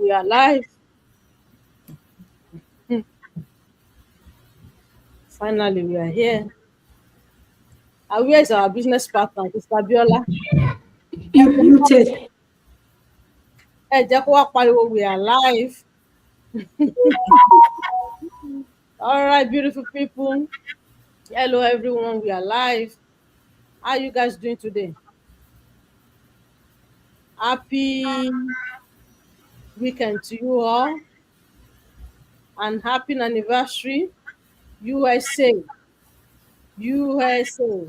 we are live. Finally, we are here. And where is our business partner, Mr. Biola? Muted. We are live. All right, beautiful people. Hello, everyone. We are live. How are you guys doing today? Happy weekend to you all. And happy anniversary, USA. USA.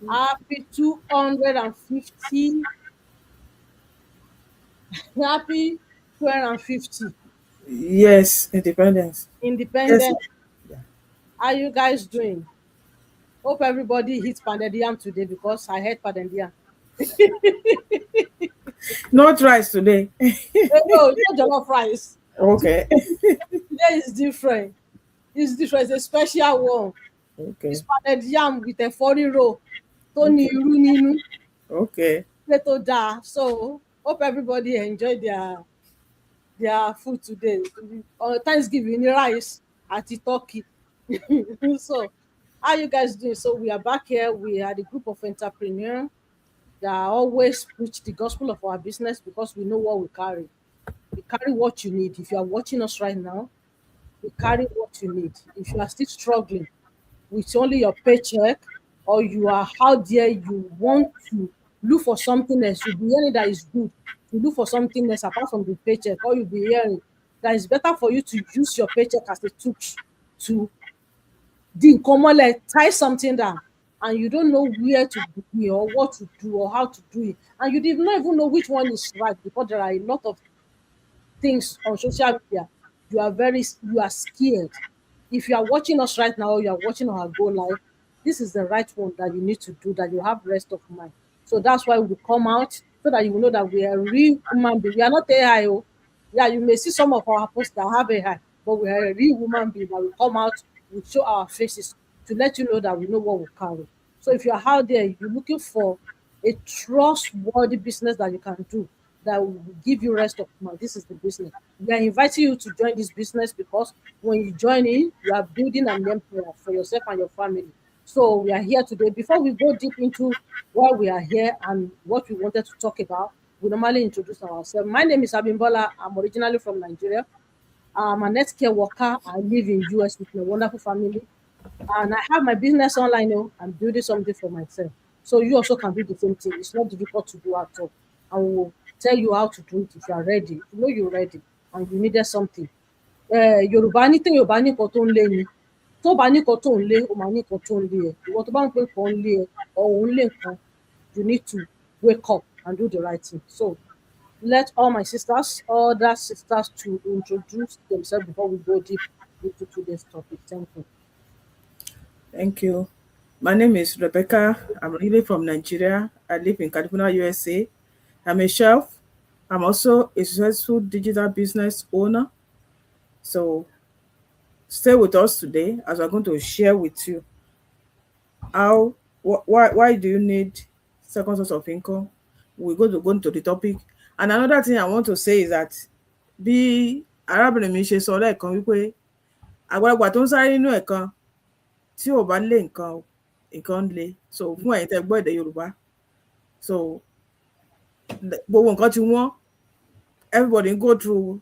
Happy 250. Happy 250. Yes, independence. Yes. Independent. How you guys doing? Hope everybody hits pounded yam today because I had pounded yam. Not rice today. No, not jollof rice. Okay. Today is different. It's different. It's a special one. It's Okay. pounded yam with a 40 roll. Tony Okay. Iruninu. Okay. Little da. So hope everybody enjoy their food today. On Thanksgiving, rice at the turkey. So how you guys doing? So we are back here. We are the group of entrepreneurs that always preach the gospel of our business because we know what we carry. We carry what you need. If you are watching us right now, we carry what you need. If you are still struggling with only your paycheck, or you are out there, you want to look for something else, you'll be hearing that is good. To look for something else apart from the paycheck, or you'll be hearing that it's better for you to use your paycheck as a tool to tie something down, and you don't know where to begin or what to do or how to do it, and you did not even know which one is right because there are a lot of things on social media. You are scared. If you are watching us right now or you are watching our go live, this is the right one that you need to do, that you have rest of mind. So that's why we come out, so that you will know that we are real human being. We are not AI. Oh. Yeah, you may see some of our posts that have AI, but we are a real human being that will come out, we show our faces to let you know that we know what we carry. So if you are out there, you're looking for a trustworthy business that you can do, that will give you rest of mind. This is the business. We are inviting you to join this business because when you join in, you are building an empire for yourself and your family. So we are here today. Before we go deep into why we are here and what we wanted to talk about, we normally introduce ourselves. My name is Abimbola. I'm originally from Nigeria. I'm an healthcare worker. I live in US with my wonderful family. And I have my business online. I'm building something for myself. So you also can do the same thing. It's not difficult to do at all. I will tell you how to do it if you are ready. You know you're ready and you needed something. Yorùbá ní téèyàn bá ní nǹkan tó ń lé ni, tó bá ní nǹkan tó ń lé, ó máa ní nǹkan tó ń lé ẹ. Ìwọ tó bá ń pè nǹkan ń lé ẹ, or òun lé nǹkan, you need to wake up and do the right thing. So let all my sisters, other sisters, to introduce themselves before we go deep into today's topic. Thank you. Thank you. My name is Rebecca. I'm really from Nigeria. I live in California, USA. I'm a chef. I'm also a successful digital business owner. So stay with us today as we're going to share with you why do you need second source of income. We're going to go into the topic. And another thing I want to say is that bí arábìnrin mi ṣe sọ lẹ́ẹ̀kan wípé àgbàlagbà tó ń sáré nínú ẹ̀kan tí ò bá lé nǹkan ń le. So fún ẹ̀yin tẹ́ gbọ́ èdè Yorùbá, so gbogbo nǹkan ti wọ́n, everybody go through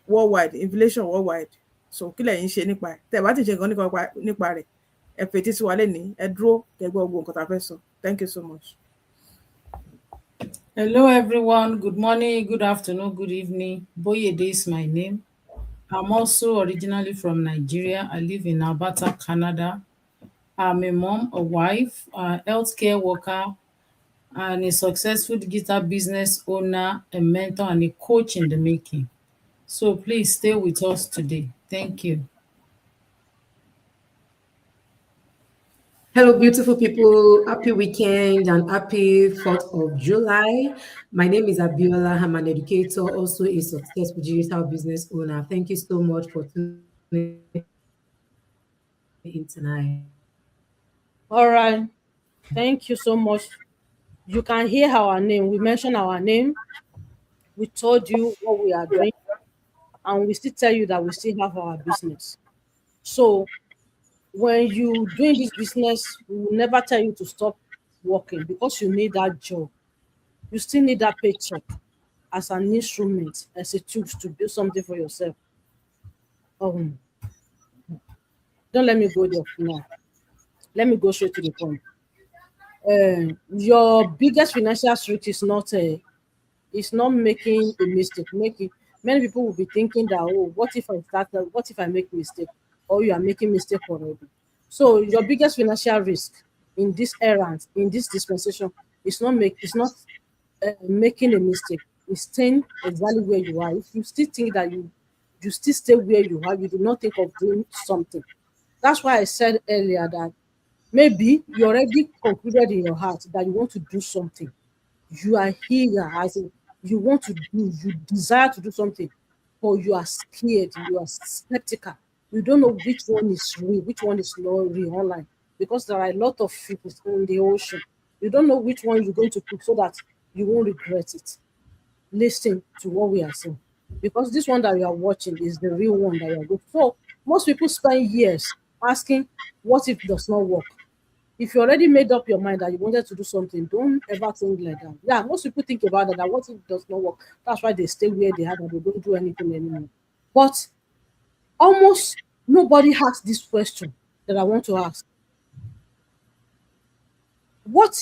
worldwide inflation worldwide. So kí lẹ̀yin ṣe nípa ẹ̀? Tẹ́ bá ti ṣe nǹkan nípa rẹ̀, ẹ fetí sí wa lénìí, ẹ dúró kẹ́ gbọ́ gbogbo nǹkan tá a fẹ́ sọ. Thank you so much. Hello, everyone. Good morning, good afternoon, good evening. Boyede is my name. I'm also originally from Nigeria. I live in Alberta, Canada. I'm a mom, a wife, a healthcare worker, and a successful digital business owner, a mentor, and a coach in the making. So please stay with us today. Thank you. Hello, beautiful people. Happy weekend and happy 4th of July. My name is Abiola. I'm an educator, also a successful digital business owner. Thank you so much for tuning in tonight. All right. Thank you so much. You can hear our name. We mentioned our name. We told you what we are doing, and we still tell you that we still have our business. So when you doing this business, we will never tell you to stop working because you need that job. You still need that paycheck as an instrument, as a tool to do something for yourself. Um, don't let me go there now. Let me go straight to the point. Your biggest financial risk is not making a mistake. Making Many people will be thinking that, oh, what if I start? What if I make mistake? Or you are making mistake already. So your biggest financial risk in this errand, in this dispensation, is not making a mistake. It's staying exactly where you are. If you still think that you still stay where you are, you do not think of doing something. That's why I said earlier that maybe you already concluded in your heart that you want to do something. You are eager, as in you want to do, you desire to do something, but you are scared, you are skeptical. You don't know which one is real, which one is not real online, because there are a lot of fish in the ocean. You don't know which one you're going to pick so that you won't regret it. Listen to what we are saying, because this one that we are watching is the real one that we are going. So most people spend years asking, what if it does not work? If you already made up your mind that you wanted to do something, don't ever think like that. Yeah, most people think about that what if it does not work? That's why they stay where they are and they don't do anything anymore. But almost nobody asks this question that I want to ask. What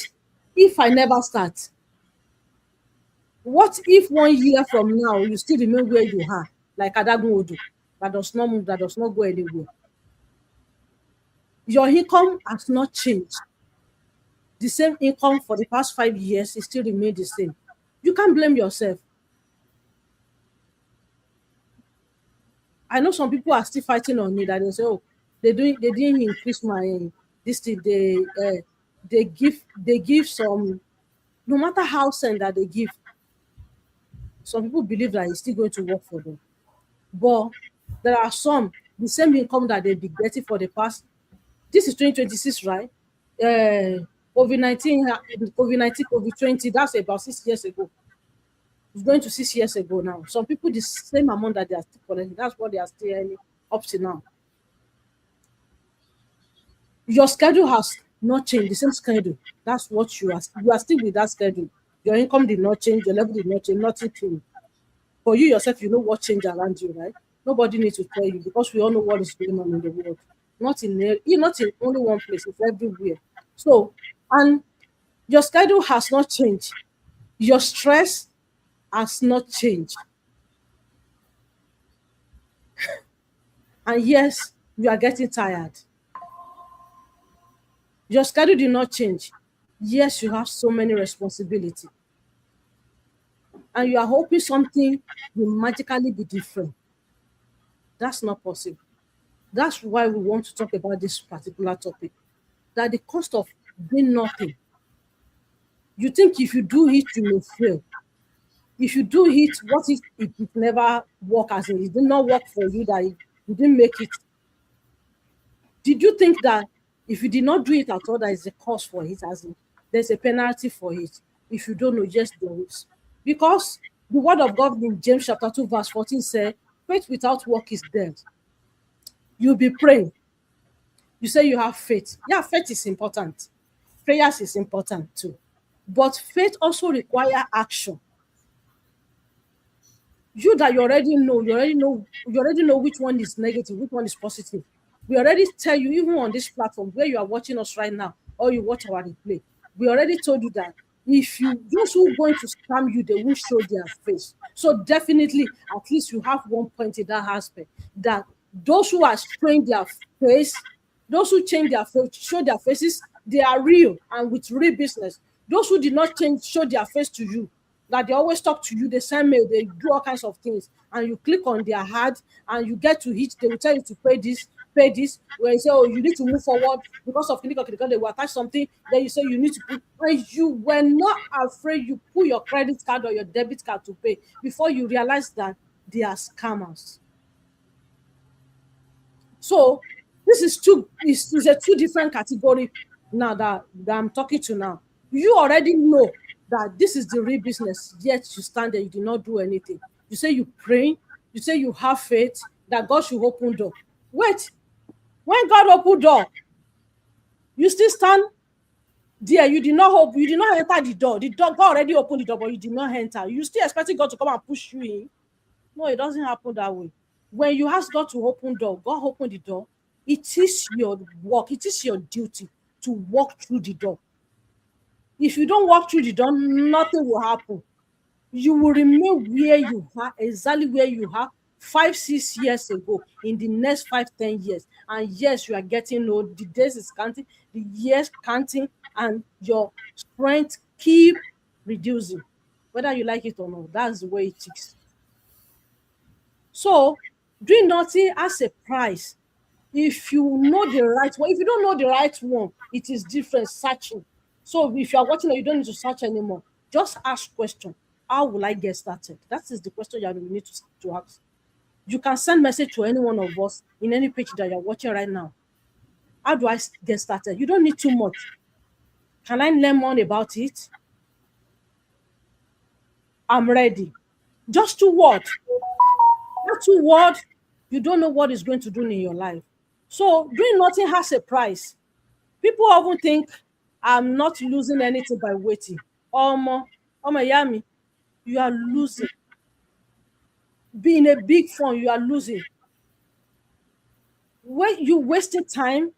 if I never start? What if 1 year from now you still remain where you are, like Adagun Odo, that does not move, that does not go anywhere? Your income has not changed. The same income for the past 5 years, it still remain the same. You can't blame yourself. I know some people are still fighting on me that they say, oh, they didn't increase my this thing. They give some, no matter how send that they give. Some people believe that it's still going to work for them. But there are some, the same income that they've been getting for the past, this is 2026, right? COVID-19, COVID-20, that's about 6 years ago. It's going to 6 years ago now. Some people, the same amount that they are still collecting, that's what they are still earning up to now. Your schedule has not changed, the same schedule. That's what you are still with that schedule. Your income did not change, your level did not change, nothing changed. For you yourself, you know what changed around you, right? Nobody needs to tell you because we all know what is going on in the world. Not in only one place, it's everywhere. So, and your schedule has not changed. Your stress has not changed. And yes, you are getting tired. Your schedule did not change. Yes, you have so many responsibilities. And you are hoping something will magically be different. That's not possible. That's why we want to talk about this particular topic. That the cost of doing nothing. You think if you do it, you may fail. If you do it, what if it never work, as in it did not work for you, that you didn't make it? Did you think that if you did not do it at all, there is a cost for it, as in there's a penalty for it? If you don't know, yes, there is. Because the word of God in James chapter 2, verse 14 said, faith without work is dead. You'll be praying. You say you have faith. Yeah, faith is important. Prayers is important too. But faith also requires action. You already know which one is negative, which one is positive. We already tell you, even on this platform where you are watching us right now, or you watch our replay, we already told you that those who are going to scam you, they will show their face. So definitely, at least you have one point in that aspect, that those who are showing their face, those who change their face, show their faces, they are real and with real business. Those who did not show their face to you, that they always talk to you, they send mail, they do all kinds of things, and you click on their ad and you get to hit, they will tell you to pay this. When you say, oh, you need to move forward because of clinical, they will attach something, then you say you need to put, and you were not afraid, you put your credit card or your debit card to pay before you realize that they are scammers. So this is a two different category now that I'm talking to now. You already know that this is the real business, yet you stand there, you did not do anything. You say you pray, you say you have faith that God should open door. Wait, when God opened door, you still stand there. You did not hope, you did not enter the door. The door, God already opened the door, but you did not enter. You still expecting God to come and push you in. No, it doesn't happen that way. When you ask God to open door, God open the door. It is your work, it is your duty to walk through the door. If you don't walk through the door, nothing will happen. You will remain where you are, exactly where you are 5-6 years ago, in the next 5-10 years. And yes, you are getting old, the days is counting, the years counting, and your strength keep reducing, whether you like it or not. That's the way it is. So doing nothing has a price. If you know the right one, if you don't know the right one, it is different searching. So if you are watching, you don't need to search anymore. Just ask question. How will I get started? That is the question you need to ask. You can send message to any one of us in any page that you're watching right now. How do I get started? You don't need too much. Can I learn more about it? I'm ready. Just 2 words. That 2 words, you don't know what it's going to do in your life. So doing nothing has a price. People often think I'm not losing anything by waiting. Yami, you are losing. Being a big firm, you are losing. When you wasted time,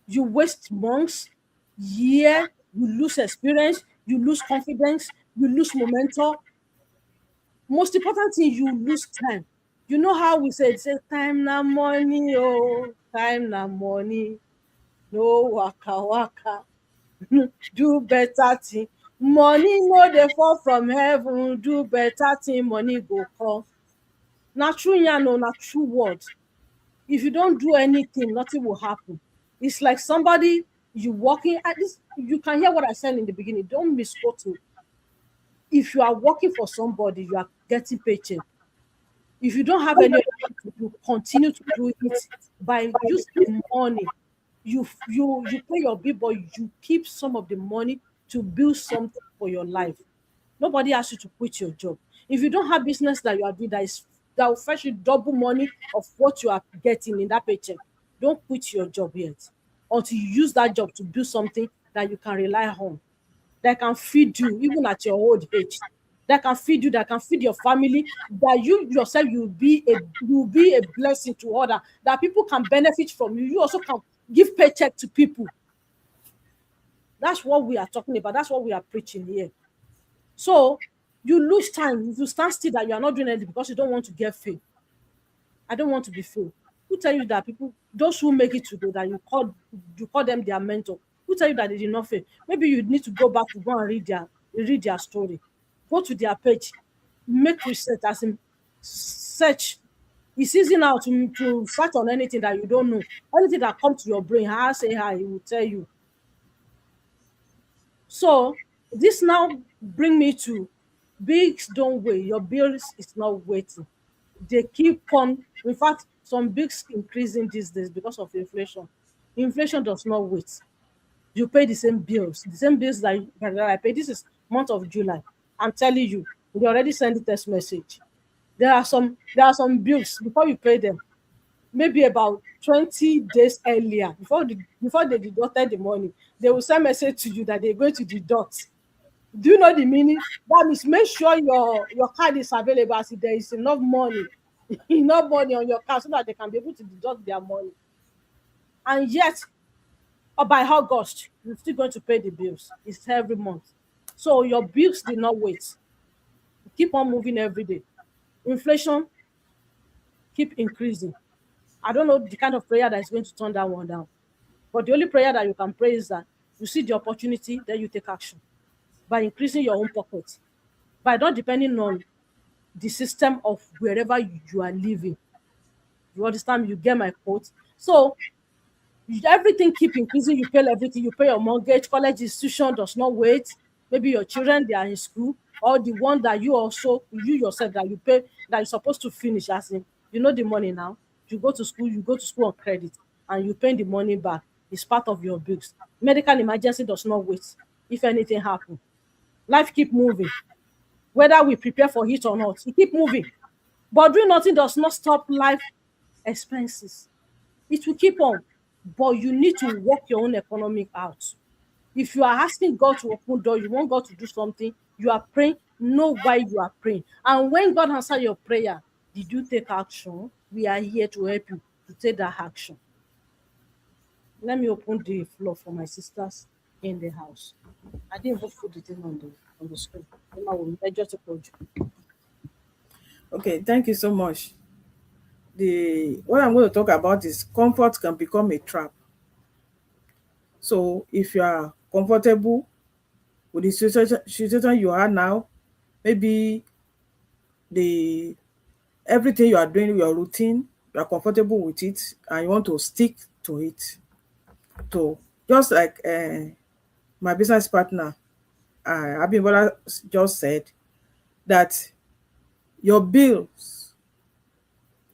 you waste months, year, you lose experience, you lose confidence, you lose momentum. Most important thing, you lose time. You know how we say time na money, oh, time na money. No waka waka. Do better thing. Money no dey fall from heaven. Do better thing, money go come. Na true yarn o, na true word. If you don't do anything, nothing will happen. It's like somebody you working at this. You can hear what I said in the beginning. Don't misquote me. If you are working for somebody, you are getting paycheck. If you don't have any, you continue to do it by using the money. You pay your bill, but you keep some of the money to build something for your life. Nobody asks you to quit your job. If you don't have business that you are doing that will fetch you double money of what you are getting in that paycheck, don't quit your job yet until you use that job to build something that you can rely on, that can feed you even at your old age, that can feed you, that can feed your family, that you yourself you'll be a blessing to others, that people can benefit from you. You also can give paycheck to people. That's what we are talking about. That's what we are preaching here. So you lose time if you stand still that you are not doing anything because you don't want to get failed. I don't want to be failed. Who tell you that people, those who make it today, that you call them their mentor? Who tell you that they did not fail? Maybe you need to go back to go and read their story. Go to their page, make research, as in search. It's easy now to search on anything that you don't know. Anything that comes to your brain, say hi, it will tell you. So this now bring me to bigs don't wait. Your bills is not waiting. They keep on. In fact, some bigs increasing these days because of inflation. Inflation does not wait. You pay the same bills that I pay. This is month of July. I'm telling you, we already sent the text message. There are some bills before you pay them, maybe about 20 days earlier, before they deducted the money, they will send message to you that they're going to deduct. Do you know the meaning? That means make sure your card is available as if there is enough money on your card so that they can be able to deduct their money. And yet, by August, you're still going to pay the bills. It's every month. So your bills did not wait. Keep on moving every day. Inflation keep increasing. I don't know the kind of prayer that is going to turn that one down. But the only prayer that you can pray is that you see the opportunity, then you take action by increasing your own pocket, by not depending on the system of wherever you are living. You understand? You get my quote? So everything keep increasing. You pay everything. You pay your mortgage. College institution does not wait. Maybe your children, they are in school, or the one that you yourself that you pay, that you're supposed to finish, as in, you know the money now. You go to school on credit, and you pay the money back. It's part of your bills. Medical emergency does not wait. If anything happens, Life keep moving. Whether we prepare for it or not, it keep moving. But doing nothing does not stop life expenses. It will keep on. But you need to work your own economic out. If you are asking God to open door, you want God to do something, you are praying, know why you are praying. And when God answer your prayer, did you take action? We are here to help you to take that action. Let me open the floor for my sisters in the house. I didn't even put the thing on the screen. Emma will measure to put you. Okay, thank you so much. The what I'm going to talk about is comfort can become a trap. So if you are comfortable with the situation you are now, maybe the everything you are doing, your routine, you are comfortable with it, and you want to stick to it. So just like my business partner, Abimbola, just said that your bills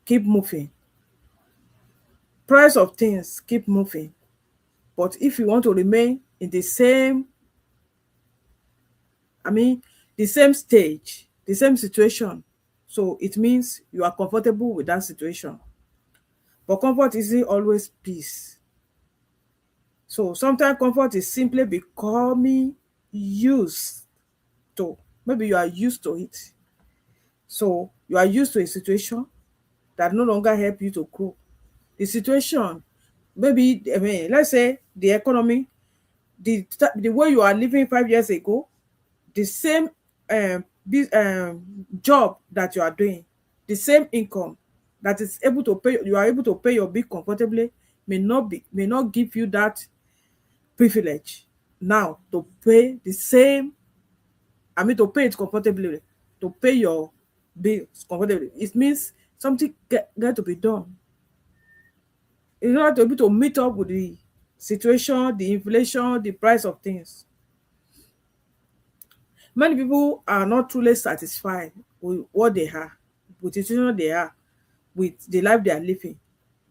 keep moving, price of things keep moving, but if you want to remain in the same, the same stage, the same situation, so it means you are comfortable with that situation. But comfort isn't always peace. So sometimes comfort is simply becoming used to. Maybe you are used to it. So you are used to a situation that no longer help you to grow. The situation, maybe, let's say the economy, the way you are living 5 years ago, the same job that you are doing, the same income that is able to pay, you are able to pay your bill comfortably, may not give you that privilege now to pay the same, to pay it comfortably, to pay your bills comfortably. It means something get to be done in order to be able to meet up with the situation, the inflation, the price of things. Many people are not truly satisfied with what they are, with the situation they are, with the life they are living.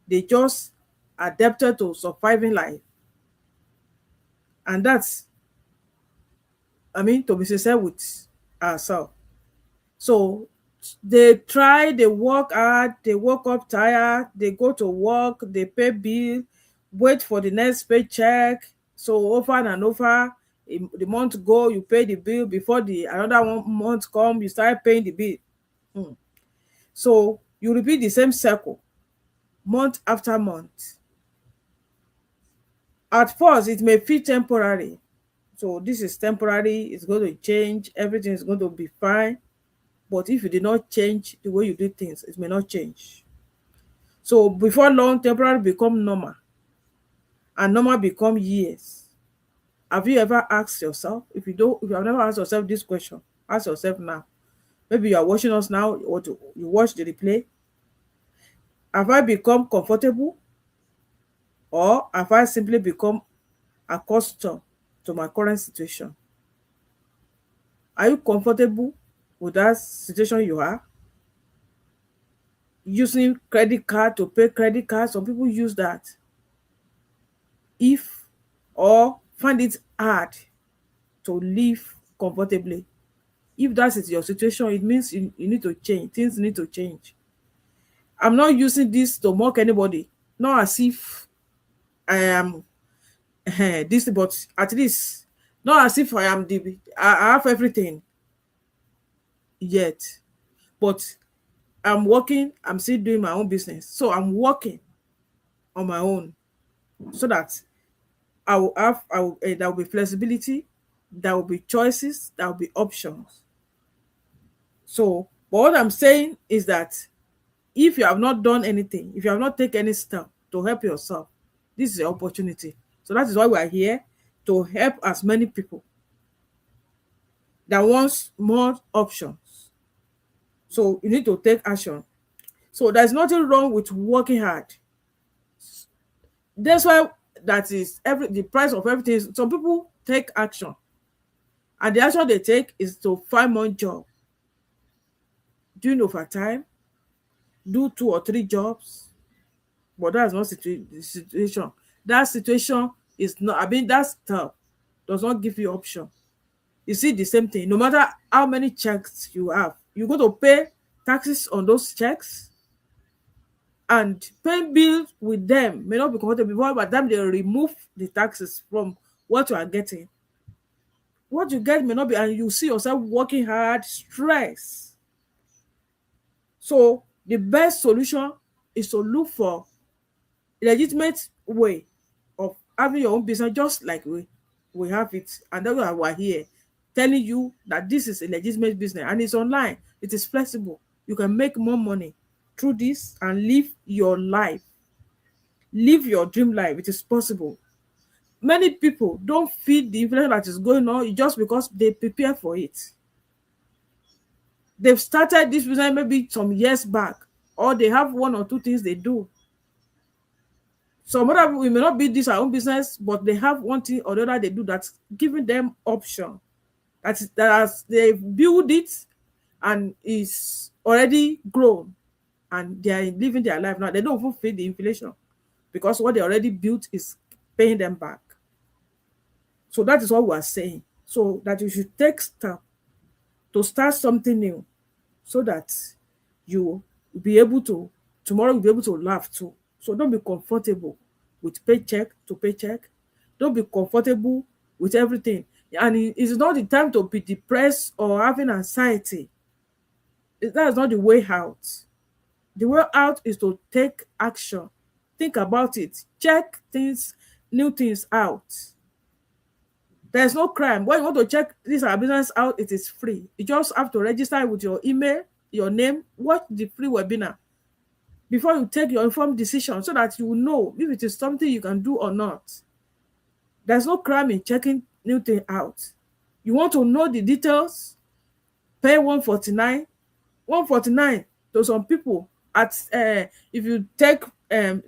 They just adapted to surviving life. And that's, to be sincere with ourselves. So they try, they work hard, they woke up tired, they go to work, they pay bill, wait for the next paycheck. So over and over, the month go, you pay the bill before the another one month come, you start paying the bill. So you repeat the same cycle month after month. At first, it may feel temporary. So this is temporary, it's going to change, everything is going to be fine. But if you did not change the way you do things, it may not change. So before long, temporary become normal, and normal become years. Have you ever asked yourself? If you have never asked yourself this question, ask yourself now. Maybe you are watching us now, or you watch the replay. Have I become comfortable, or have I simply become accustomed to my current situation? Are you comfortable with that situation you are? Using credit card to pay credit card, some people use that. If or find it hard to live comfortably. If that is your situation, it means you need to change. Things need to change. I'm not using this to mock anybody. Not as if I am this, but at least not as if I am I have everything yet. But I'm working, I'm still doing my own business. So I'm working on my own so that there will be flexibility, there will be choices, there will be options. So, but what I'm saying is that if you have not done anything, if you have not taken any step to help yourself, this is your opportunity. So that is why we are here, to help as many people that wants more options. So you need to take action. So there's nothing wrong with working hard. That's why that is the price of everything. Some people take action, and the action they take is to find more job, doing overtime, do 2 or 3 jobs. But that's not the situation. That situation is not, that stuff does not give you option. you see the same thing. No matter how many checks you have, you go to pay taxes on those checks, and paying bills with them may not be comfortable, because by the time they remove the taxes from what you are getting, what you get may not be, and you see yourself working hard, stress. So the best solution is to look for a legitimate way of having your own business, just like we have it. And that's why we're here telling you that this is a legitimate business, and it's online, it is flexible. You can make more money through this and live your life, live your dream life. It is possible. Many people don't feel the inflation that is going on just because they prepare for it. They've started this business maybe some years back, or they have one or two things they do. Some other people, it may not be this our own business, but they have one thing or the other they do that's giving them option. That they build it and is already grown, and they are living their life now. They don't even feel the inflation because what they already built is paying them back. So that is what we are saying. So that you should take steps to start something new, so that you will be able to, tomorrow you'll be able to laugh too. So don't be comfortable with paycheck to paycheck. Don't be comfortable with everything. And it's not the time to be depressed or having anxiety. That is not the way out. The way out is to take action. Think about it. Check things, new things out. There's no crime. When you want to check this our business out, it is free. You just have to register with your email, your name, watch the free webinar before you take your informed decision, so that you will know if it is something you can do or not. There's no crime in checking new thing out. You want to know the details, pay 149. 149 to some people at if you take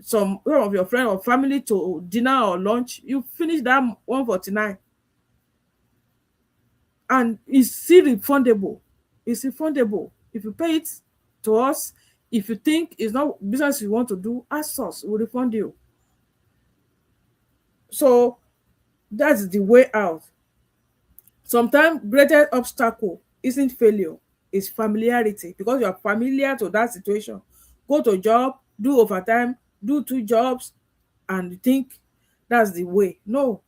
some of your friend or family to dinner or lunch, you finish that 149. And it's still refundable. It's refundable. If you pay it to us, if you think it's not business you want to do, ask us, we'll refund you. So that's the way out. Sometimes greatest obstacle isn't failure, it's familiarity, because you are familiar to that situation. Go to a job, do overtime, do 2 jobs, and you think that's the way. No.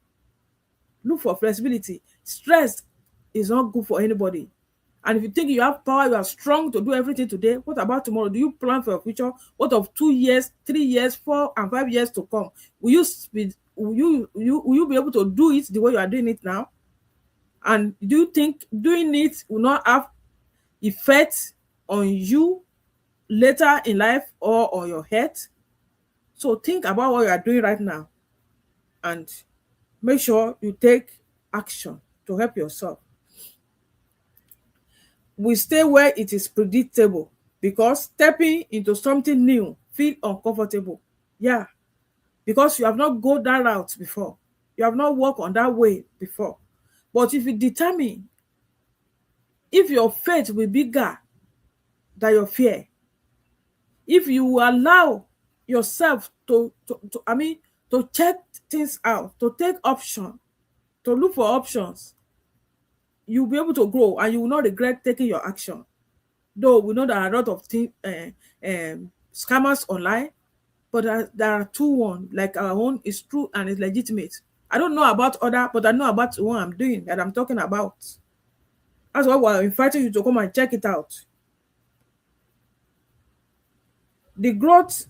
Look for flexibility. Stress is not good for anybody. And if you think you have power, you are strong to do everything today, what about tomorrow? Do you plan for your future? What of 2 years, 3 years, 4 and 5 years to come? Will you be able to do it the way you are doing it now? And do you think doing it will not have effect on you later in life or on your health? So think about what you are doing right now and make sure you take action to help yourself. We stay where it is predictable, because stepping into something new feel uncomfortable. Yeah, because you have not gone that route before. You have not walked on that way before. But if you determine, if your faith will be bigger than your fear, if you allow yourself to check things out, to take option, to look for options, you'll be able to grow and you will not regret taking your action. Though we know there are a lot of things, scammers online, but there are two one, like our own is true and is legitimate. I don't know about other, but I know about the one I'm doing, that I'm talking about. That's why we're inviting you to come and check it out. The growth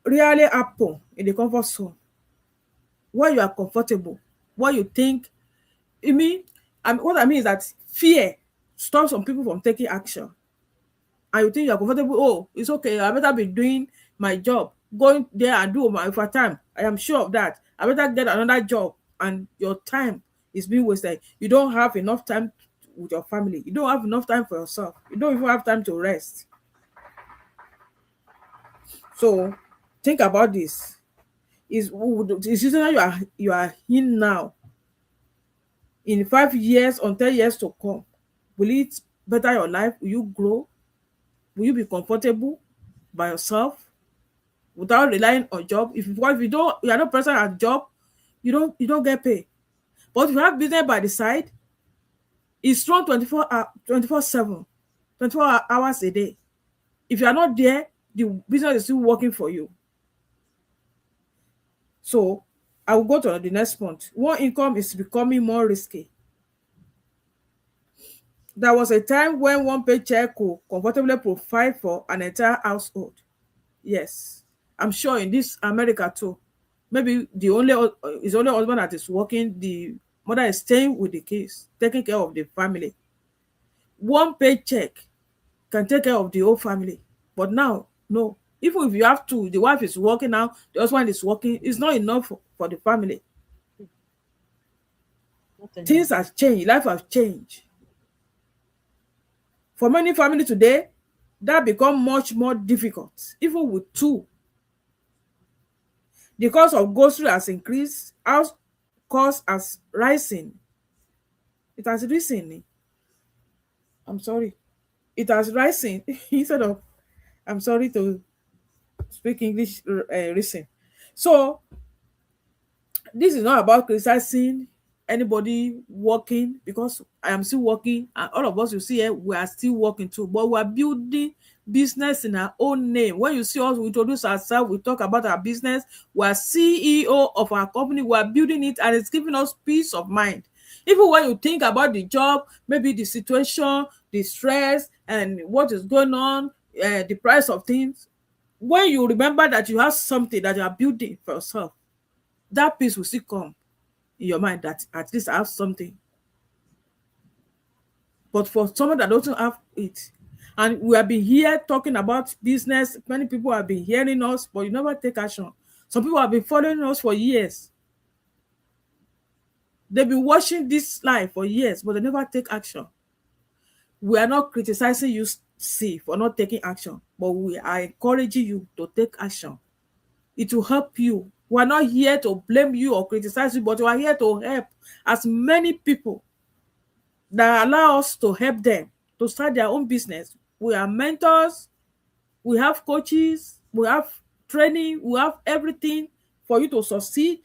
really happen in the comfort zone, where you are comfortable, where you think. What I mean is that fear stops some people from taking action. And you think you're comfortable, oh, it's okay, I better be doing my job, going there and do my overtime. I am sure of that. I better get another job, and your time is being wasted. You don't have enough time with your family. You don't have enough time for yourself. You don't even have time to rest. So think about this. Is you are in now, in 5 years or 10 years to come, will it better your life? Will you grow? Will you be comfortable by yourself without relying on job? If you are not person at job, you don't get paid. But if you have business by the side, It's run 24/7, 24 hours a day. If you are not there, the business is still working for you. So I will go to the next point. One income is becoming more risky. There was a time when one paycheck could comfortably provide for an entire household. Yes, I'm sure in this America too. Maybe the only is only husband that is working. The mother is staying with the kids, taking care of the family. One paycheck can take care of the whole family. But now, no. Even if you have two, the wife is working now, the husband is working, it's not enough for the family. Things have changed, life has changed. For many families today, that become much more difficult, even with two. The cost of grocery has increased, house cost has rising. It has risen. I'm sorry. It has risen instead of, I'm sorry to speak English, risen. So this is not about criticizing anybody working, because I am still working and all of us you see here, we are still working too, but we are building business in our own name. When you see us, we introduce ourselves, we talk about our business, we are CEO of our company, we are building it and it's giving us peace of mind. Even when you think about the job, maybe the situation, the stress and what is going on, the price of things, when you remember that you have something that you are building for yourself, that peace will still come in your mind, that at least I have something. But for someone that doesn't have it, and we have been here talking about business, many people have been hearing us, but you never take action. Some people have been following us for years. They've been watching this life for years, but they never take action. We are not criticizing you, see, for not taking action, but we are encouraging you to take action. It will help you. We are not here to blame you or criticize you, but we are here to help as many people that allow us to help them to start their own business. We are mentors, we have coaches, we have training, we have everything for you to succeed.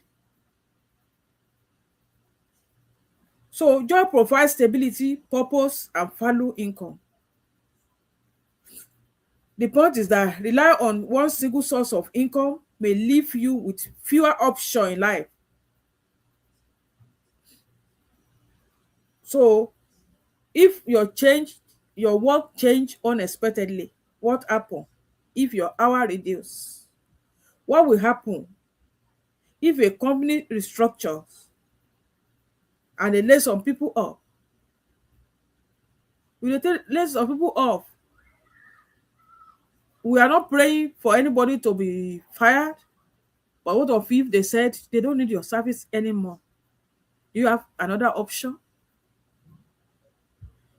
So job provides stability, purpose, and value income. The point is that rely on one single source of income may leave you with fewer options in life. So if your work change unexpectedly, what happen? If your hour reduce, what will happen? If a company restructures and they lay some people off, will they lay some people off? We are not praying for anybody to be fired, but what if they said they don't need your service anymore? Do you have another option?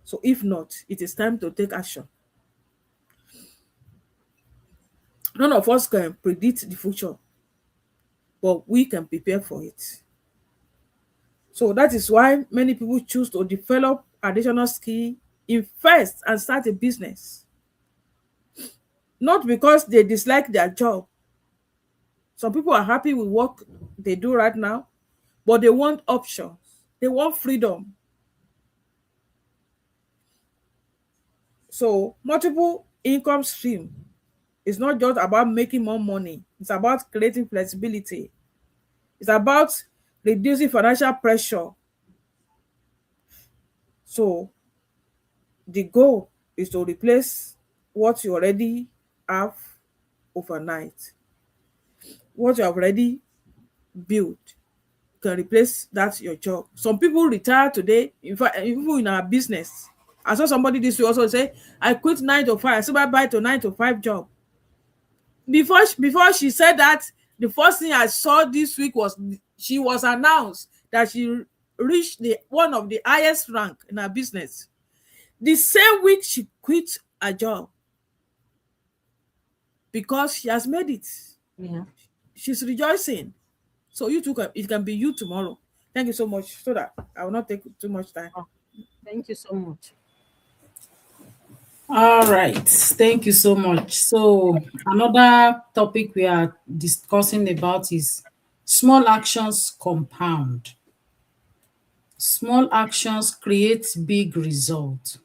So if not, it is time to take action. None of us can predict the future, but we can prepare for it. So that is why many people choose to develop additional skill, invest and start a business. Not because they dislike their job. Some people are happy with what they do right now, but they want options. They want freedom. So multiple income stream is not just about making more money. It's about creating flexibility. It's about reducing financial pressure. So the goal is to replace what you already have overnight. What you have already built can replace that your job. Some people retire today. In fact, even in our business, I saw somebody this week also say, I quit 9 to 5. I said bye to 9 to 5 job. Before she said that, the first thing I saw this week was she was announced that she reached one of the highest rank in her business. The same week she quit her job because she has made it. Yeah. She's rejoicing. So you too it can be you tomorrow. Thank you so much. So that I will not take too much time. Thank you so much. All right. Thank you so much. So another topic we are discussing about is small actions compound. Small actions create big results.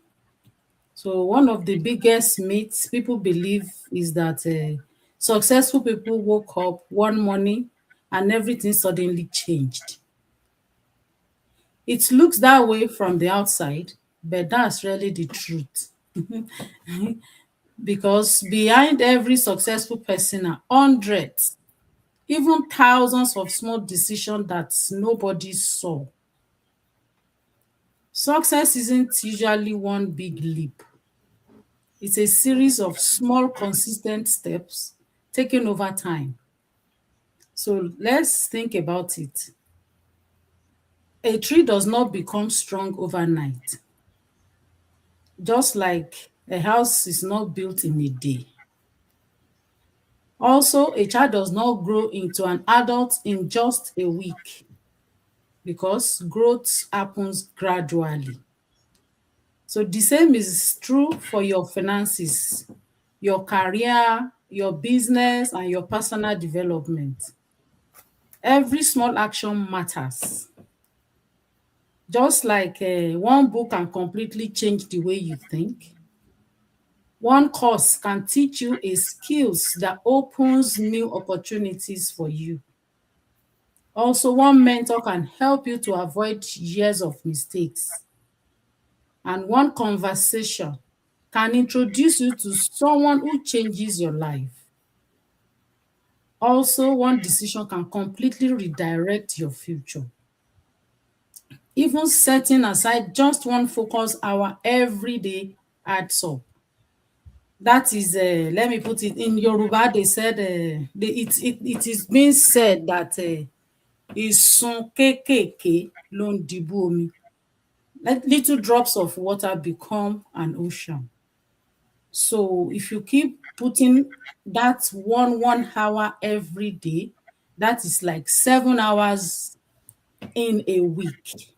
So one of the biggest myths people believe is that successful people woke up one morning and everything suddenly changed. It looks that way from the outside, but that's really the truth. Because behind every successful person are hundreds, even thousands of small decisions that nobody saw. Success isn't usually one big leap. It's a series of small, consistent steps taken over time. So let's think about it. A tree does not become strong overnight, just like a house is not built in a day. Also, a child does not grow into an adult in just a week because growth happens gradually. So the same is true for your finances, your career, your business, and your personal development. Every small action matters. Just like one book can completely change the way you think, one course can teach you a skills that opens new opportunities for you. Also, one mentor can help you to avoid years of mistakes. And one conversation can introduce you to someone who changes your life. Also, one decision can completely redirect your future. Even setting aside just one focus hour every day adds up. That is, let me put it in Yoruba, they said, it is being said that ìsun kéékèèké ló ń dibú omi. Like little drops of water become an ocean. So if you keep putting that one hour every day, that is like 7 hours in a week.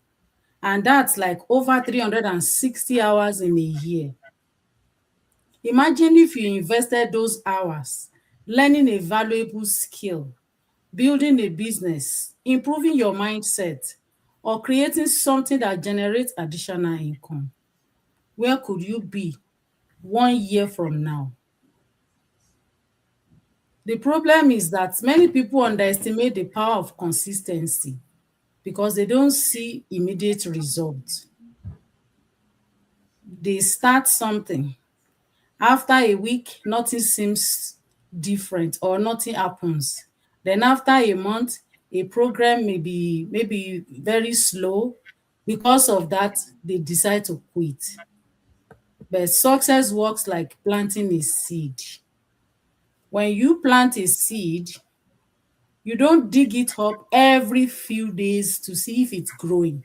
And that's like over 360 hours in a year. Imagine if you invested those hours learning a valuable skill, building a business, improving your mindset, or creating something that generates additional income. Where could you be 1 year from now? The problem is that many people underestimate the power of consistency because they don't see immediate results. They start something. After a week, nothing seems different or nothing happens. Then after a month, a program may be very slow. Because of that, they decide to quit. But success works like planting a seed. When you plant a seed, you don't dig it up every few days to see if it's growing.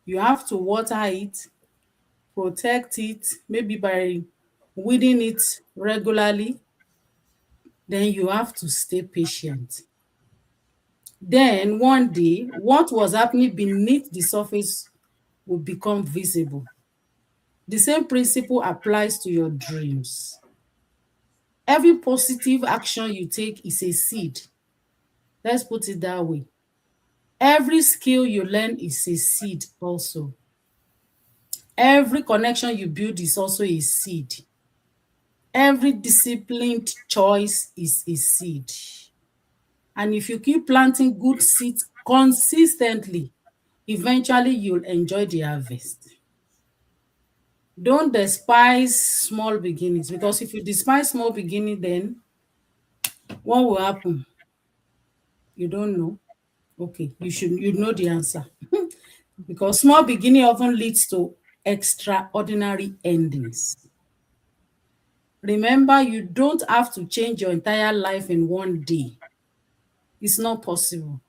You have to water it, protect it, maybe by weeding it regularly. Then you have to stay patient. Then one day, what was happening beneath the surface will become visible. The same principle applies to your dreams. Every positive action you take is a seed. Let's put it that way. Every skill you learn is a seed also. Every connection you build is also a seed. Every disciplined choice is a seed. And if you keep planting good seeds consistently, eventually you'll enjoy the harvest. Don't despise small beginnings, because if you despise small beginning, then what will happen? You don't know. Okay, you know the answer. Because small beginning often leads to extraordinary endings. Remember, you don't have to change your entire life in one day. It's not possible.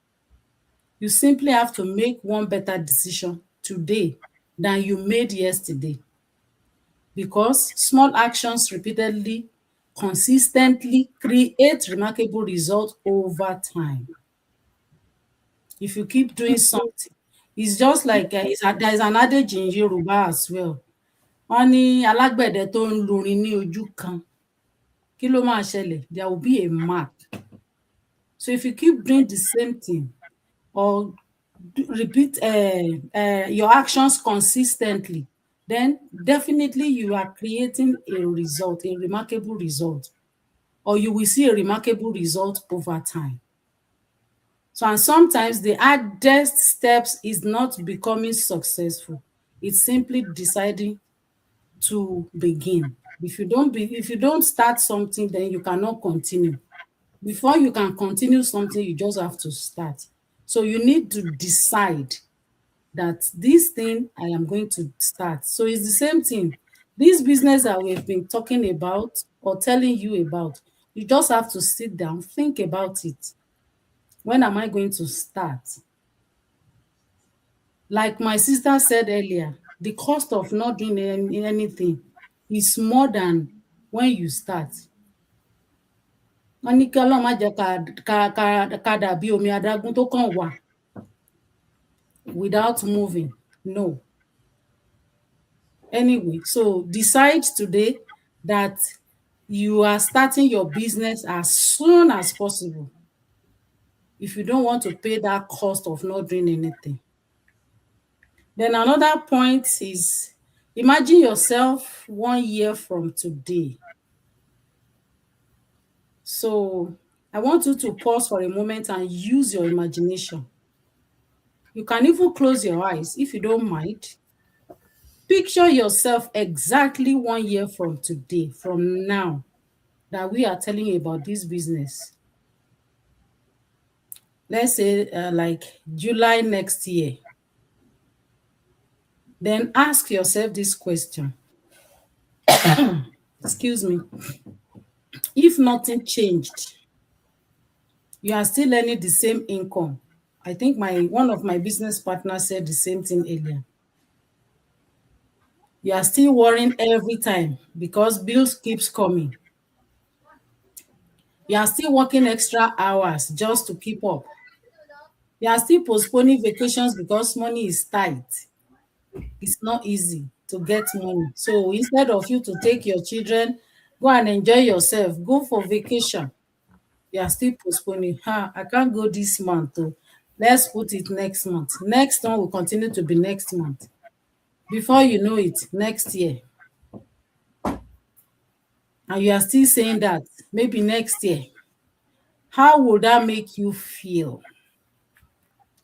You simply have to make one better decision today than you made yesterday. Because small actions repeatedly, consistently create remarkable results over time. If you keep doing something, it's just like there's an adage in Yoruba as well. Wọ́n ní alágbẹ̀dẹ tó ń lurin ní ojú kan. Kí ló máa ṣẹlẹ̀? There will be a mark. So if you keep doing the same thing or repeat your actions consistently, then definitely you are creating a result, a remarkable result, or you will see a remarkable result over time. So, and sometimes the hardest steps is not becoming successful. It's simply deciding to begin. If you don't start something, then you cannot continue. Before you can continue something, you just have to start. So you need to decide that this thing I am going to start. So it's the same thing. This business that we've been talking about or telling you about, you just have to sit down, think about it. When am I going to start? Like my sister said earlier, the cost of not doing anything is more than when you start. Wọ́n ní kí Ọlọ́run má jẹ́ ká dàbí omi adágún tó kàn wà without moving. No. Anyway, so decide today that you are starting your business as soon as possible if you don't want to pay that cost of not doing anything. Then another point is, imagine yourself 1 year from today. So I want you to pause for a moment and use your imagination. You can even close your eyes if you don't mind. Picture yourself exactly 1 year from today, from now, that we are telling you about this business. Let's say like July next year. Then ask yourself this question. Excuse me. If nothing changed, you are still earning the same income. I think one of my business partners said the same thing earlier. You are still worrying every time because bills keeps coming. You are still working extra hours just to keep up. You are still postponing vacations because money is tight. It's not easy to get money. So instead of you to take your children, go and enjoy yourself, go for vacation, you are still postponing. I can't go this month. Oh. Let's put it next month. Next one will continue to be next month. Before you know it, next year. And you are still saying that maybe next year. How will that make you feel?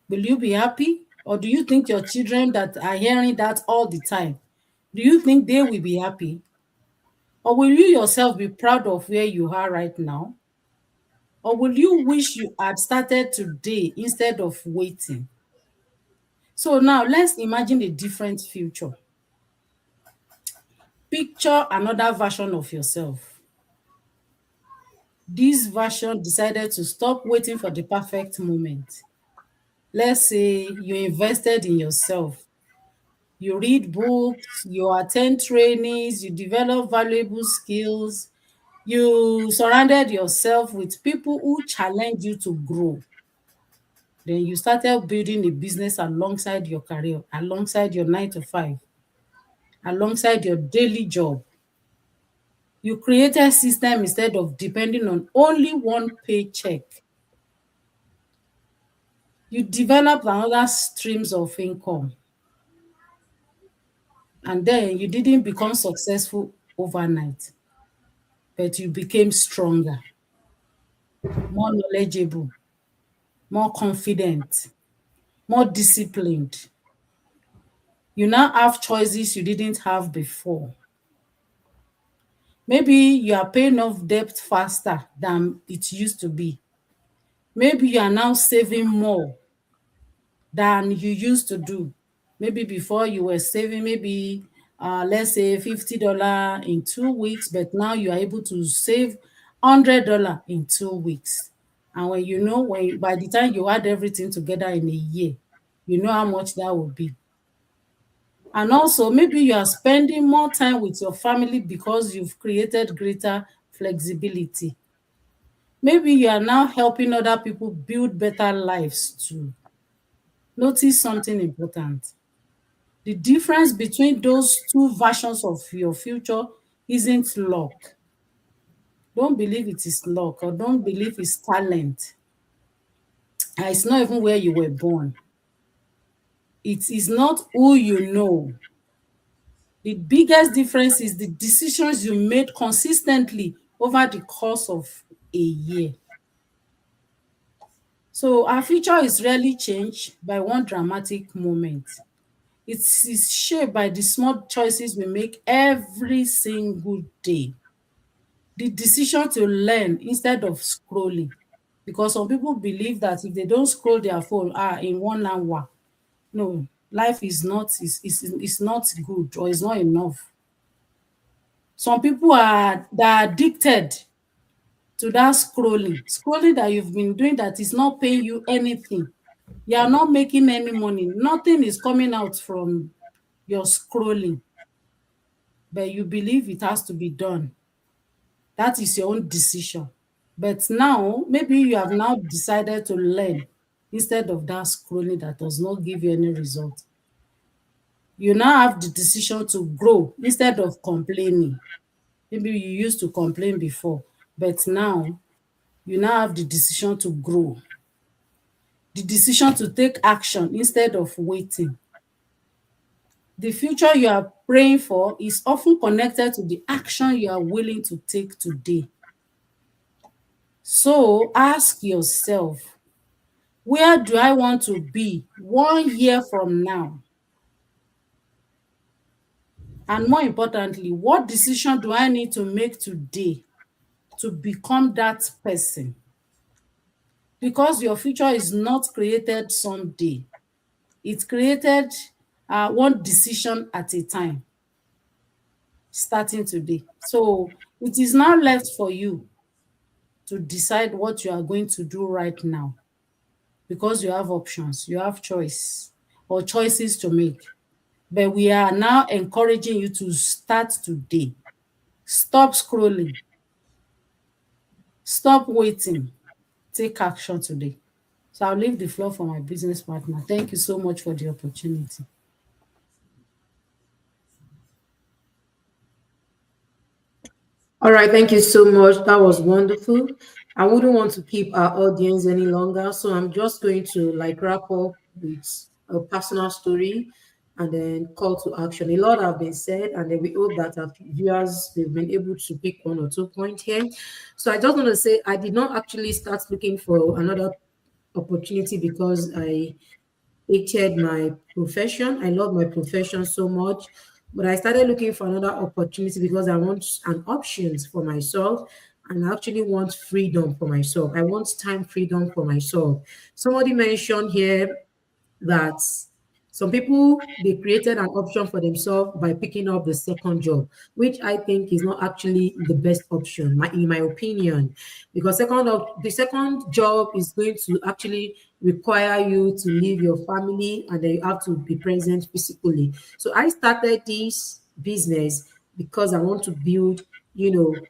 Will you be happy? Or do you think your children that are hearing that all the time, do you think they will be happy? Or will you yourself be proud of where you are right now? Or will you wish you had started today instead of waiting? So now let's imagine a different future. Picture another version of yourself. This version decided to stop waiting for the perfect moment. Let's say you invested in yourself. You read books, you attend trainings, you develop valuable skills, you surrounded yourself with people who challenge you to grow. Then you started building a business alongside your career, alongside your 9 to 5, alongside your daily job. You created a system instead of depending on only one paycheck. You developed another streams of income. And then you didn't become successful overnight, but you became stronger, more knowledgeable, more confident, more disciplined. You now have choices you didn't have before. Maybe you are paying off debt faster than it used to be. Maybe you are now saving more than you used to do. Maybe before you were saving maybe let's say $50 in 2 weeks, but now you are able to save $100 in 2 weeks. And by the time you add everything together in a year, you know how much that will be. And also maybe you are spending more time with your family because you've created greater flexibility. Maybe you are now helping other people build better lives too. Notice something important. The difference between those two versions of your future isn't luck. Don't believe it is luck, or don't believe it's talent. And it's not even where you were born. It is not who you know. The biggest difference is the decisions you made consistently over the course of a year. So our future is rarely changed by one dramatic moment. It is shaped by the small choices we make every single day. The decision to learn instead of scrolling. Because some people believe that if they don't scroll their phone in 1 hour, no, life is not good or is not enough. Some people are addicted to that scrolling that you've been doing that is not paying you anything. You are not making any money. Nothing is coming out from your scrolling, but you believe it has to be done. That is your own decision. But now, maybe you have now decided to learn instead of that scrolling that does not give you any result. You now have the decision to grow instead of complaining. Maybe you used to complain before, but now you now have the decision to grow, the decision to take action instead of waiting. The future you are praying for is often connected to the action you are willing to take today. So ask yourself, where do I want to be 1 year from now? And more importantly, what decision do I need to make today to become that person? Because your future is not created someday. It's created one decision at a time, starting today. So it is now left for you to decide what you are going to do right now, because you have options, you have choice or choices to make. But we are now encouraging you to start today. Stop scrolling. Stop waiting. Take action today. So I'll leave the floor for my business partner. Thank you so much for the opportunity. All right, thank you so much. That was wonderful. I wouldn't want to keep our audience any longer, so I'm just going to like wrap up with a personal story and then call to action. A lot have been said, and then we hope that our viewers they've been able to pick 1 or 2 points here. So I just want to say I did not actually start looking for another opportunity because I hated my profession. I love my profession so much. But I started looking for another opportunity because I want an options for myself and I actually want freedom for myself. I want time freedom for myself. Somebody mentioned here that some people they created an option for themselves by picking up the second job, which I think is not actually the best option, in my opinion, because the second job is going to actually require you to leave your family and then you have to be present physically. So I started this business because I want to build,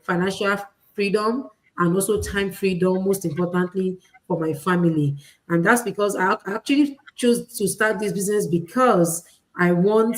financial freedom and also time freedom, most importantly, for my family. And that's because I actually chose to start this business because I want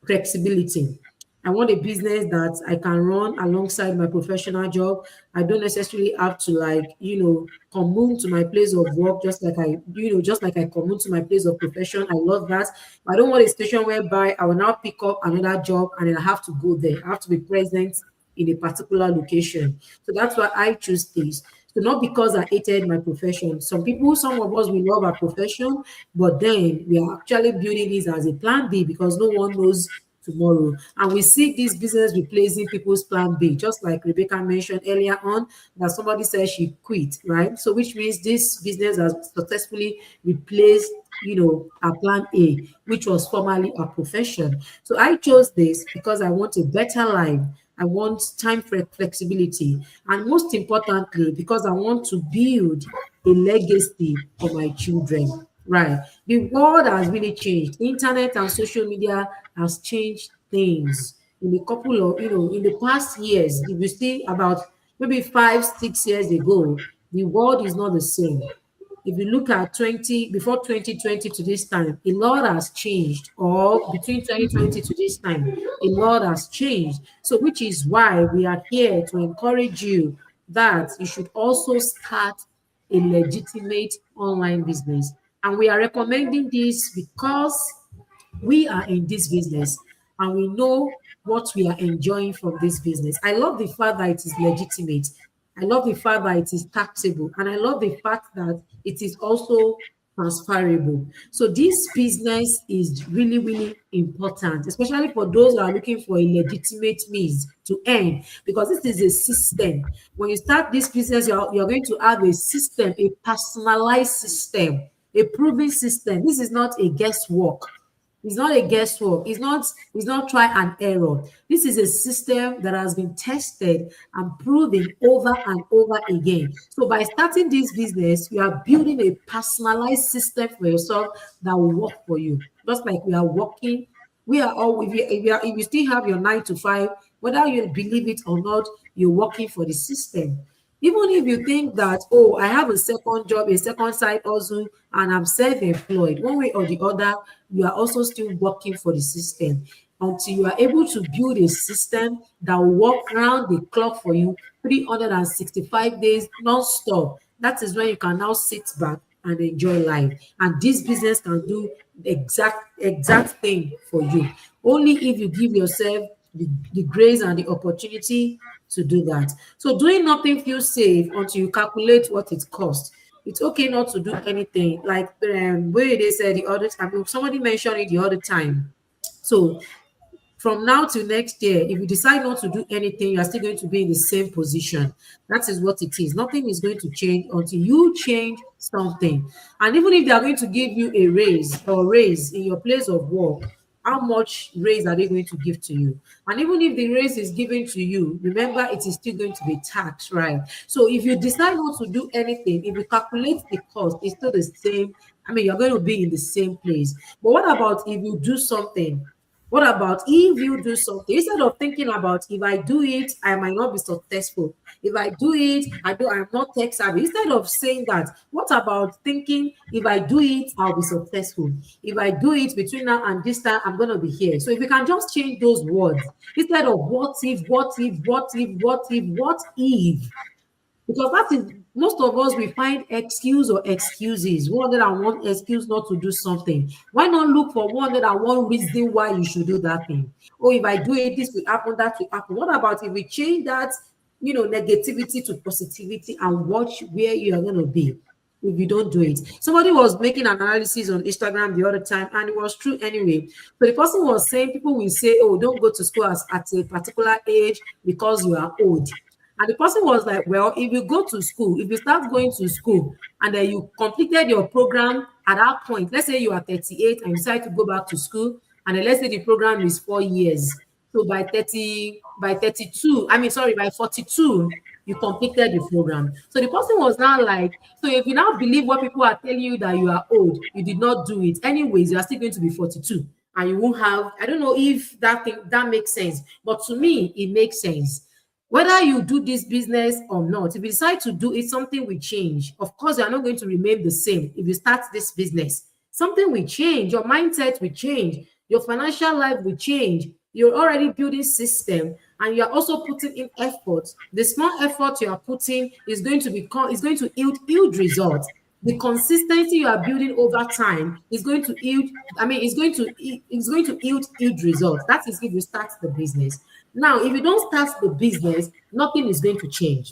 flexibility. I want a business that I can run alongside my professional job. I don't necessarily have to commute to my place of work just like I commute to my place of profession. I love that. But I don't want a situation whereby I will now pick up another job and then I have to go there. I have to be present in a particular location. So that's why I choose this. So not because I hated my profession. Some of us, we love our profession, but then we are actually building this as a plan B because no one knows tomorrow. And we see this business replacing people's plan B, just like Rebecca mentioned earlier on, that somebody said she quit, right? So which means this business has successfully replaced our plan A, which was formerly our profession. So I chose this because I want a better life. I want time for flexibility. And most importantly, because I want to build a legacy for my children. Right. The world has really changed. Internet and social media has changed things in a couple of, in the past years. If you see about maybe 5, 6 years ago, the world is not the same. If you look at before 2020 to this time, a lot has changed, or between 2020 to this time, a lot has changed. So, which is why we are here to encourage you that you should also start a legitimate online business. And we are recommending this because we are in this business and we know what we are enjoying from this business. I love the fact that it is legitimate. I love the fact that it is taxable. And I love the fact that it is also transferable. So this business is really, really important, especially for those who are looking for a legitimate means to earn, because this is a system. When you start this business, you're going to have a system, a personalized system, a proven system. This is not a guesswork. It's not a guesswork. It's not try and error. This is a system that has been tested and proven over and over again. So by starting this business, you are building a personalized system for yourself that will work for you. Just like we are working, we are all if you still have your 9 to 5, whether you believe it or not, you're working for the system. Even if you think that, oh, I have a second job, a second side hustle, and I'm self-employed, one way or the other, you are also still working for the system until you are able to build a system that will work around the clock for you 365 days non-stop. That is when you can now sit back and enjoy life. And this business can do the exact thing for you. Only if you give yourself the grace and the opportunity to do that. So doing nothing feels safe until you calculate what it costs. It's okay not to do anything. Like where they said the other time, somebody mentioned it the other time. So from now to next year, if you decide not to do anything, you are still going to be in the same position. That is what it is. Nothing is going to change until you change something. And even if they are going to give you a raise in your place of work, how much raise are they going to give to you? And even if the raise is given to you, remember it is still going to be taxed, right? So if you decide not to do anything, if you calculate the cost, it's still the same. I mean, you're going to be in the same place. But what about if you do something? What about if you do something instead of thinking about if I do it, I might not be successful. If I do it, I'm not tech savvy. Instead of saying that, what about thinking if I do it, I'll be successful. If I do it between now and this time, I'm gonna be here. So if we can just change those words instead of what if, what if, what if, what if, what if. Because that is most of us, we find excuse or excuses. 101 excuse not to do something. Why not look for 101 reason why you should do that thing? Or if I do it, this will happen, that will happen. What about if we change that, negativity to positivity and watch where you are going to be if you don't do it? Somebody was making an analysis on Instagram the other time, and it was true anyway. So the person was saying people will say, oh, don't go to school at a particular age because you are old. And the person was like, well, if you go to school, if you start going to school and then you completed your program at that point, let's say you are 38 and you decide to go back to school, and then let's say the program is 4 years. So by 42, you completed the program. So the person was now like, so if you now believe what people are telling you that you are old, you did not do it. Anyways, you are still going to be 42 and you won't have, I don't know if that makes sense, but to me, it makes sense. Whether you do this business or not, if you decide to do it, something will change. Of course, you are not going to remain the same if you start this business. Something will change. Your mindset will change. Your financial life will change. You're already building system and you're also putting in effort. The small effort you are putting is going to yield results. The consistency you are building over time is going to yield, it's going to yield results. That is if you start the business. Now, if you don't start the business, nothing is going to change.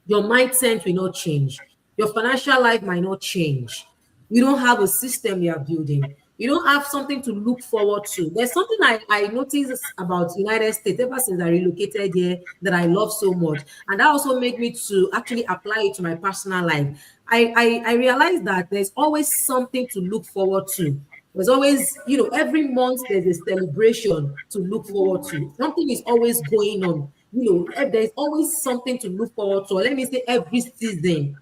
Your mindset will not change. Your financial life might not change. You don't have a system you are building. You don't have something to look forward to. There's something I noticed about United States ever since I relocated here that I love so much. And that also made me to actually apply it to my personal life. I realized that there's always something to look forward to. There's always, every month there's a celebration to look forward to. Something is always going on. There's always something to look forward to. Let me say every season.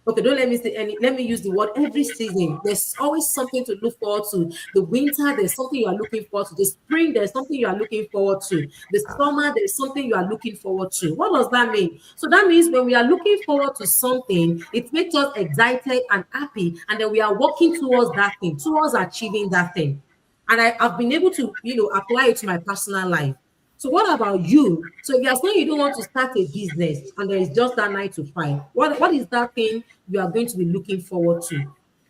Okay, don't let me say any, let me use the word every season. There's always something to look forward to. The winter, there's something you are looking forward to. The spring, there's something you are looking forward to. The summer, there's something you are looking forward to. What does that mean? So that means when we are looking forward to something, it makes us excited and happy, and then we are working towards that thing, towards achieving that thing. And I've been able to, apply it to my personal life. So what about you? So if you're saying you don't want to start a business and there is just that 9 to 5, what is that thing you are going to be looking forward to?